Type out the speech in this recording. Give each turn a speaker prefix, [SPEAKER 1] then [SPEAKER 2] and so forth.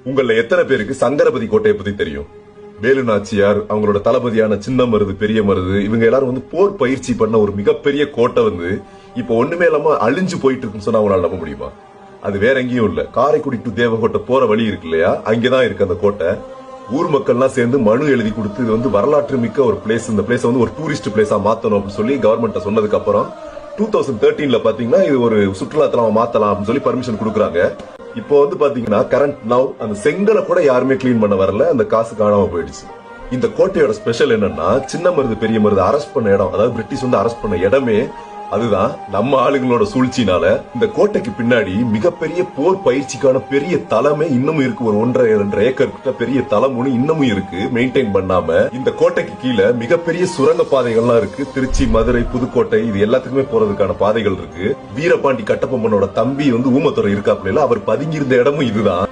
[SPEAKER 1] உங்கள எத்தனை பேருக்கு சங்கரபதி கோட்டையை பத்தி தெரியும்? வேலு நாச்சியார் அவங்களோட தளபதியான சின்ன மருது பெரிய மருது இவங்க எல்லாரும் போர் பயிற்சி பண்ண ஒரு மிகப்பெரிய கோட்டை இப்ப ஒண்ணுமே இல்லாம அழிஞ்சு போயிட்டு இருக்குன்னு சொன்னா அவங்களால நம்ப முடியுமா? அது வேற எங்கேயும் இல்ல, காரைக்குடி டு தேவகோட்டை போற வழி இருக்கு இல்லையா, அங்கதான் இருக்கு அந்த கோட்டை. ஊர் மக்கள்லாம் சேர்ந்து மனு எழுதி கொடுத்து இது வரலாற்று மிக்க ஒரு பிளேஸ், இந்த பிளேஸ் ஒரு டூரிஸ்ட் பிளேஸா மாத்தணும் அப்படின்னு சொல்லி கவர்மெண்ட் சொன்னதுக்கு அப்புறம் 2013ல பாத்தீங்கன்னா இது ஒரு சுற்றுலா தலமா மாத்தலாம் அப்படின்னு சொல்லி பர்மிஷன் கொடுக்குறாங்க. இப்போ பாத்தீங்கன்னா கரண்ட் நவ் அந்த செங்கலை கூட யாருமே கிளீன் பண்ண வரல, அந்த காசு காணாம போயிடுச்சு. இந்த கோட்டையோட ஸ்பெஷல் என்னன்னா, சின்ன மருது பெரிய மருது அரெஸ்ட் பண்ண இடம், அதாவது பிரிட்டிஷ் அரெஸ்ட் பண்ண இடமே அதுதான். நம்ம ஆளுங்களோட சூழ்ச்சினால இந்த கோட்டைக்கு பின்னாடி மிகப்பெரிய போர் பயிற்சிக்கான பெரிய தளமே இன்னமும் இருக்கு. ஒரு 1.5-2 ஏக்கர் கிட்ட பெரிய தளம் இன்னமும் இருக்கு, மெயின்டைன் பண்ணாம. இந்த கோட்டைக்கு கீழே மிகப்பெரிய சுரங்க பாதைகள்லாம் இருக்கு. திருச்சி, மதுரை, புதுக்கோட்டை இது எல்லாத்துக்குமே போறதுக்கான பாதைகள் இருக்கு. வீரபாண்டி கட்டபொம்மனோட தம்பி ஊமத்துறை இருக்காப்ல, அவர் பதுங்கியிருந்த இடமும் இதுதான்.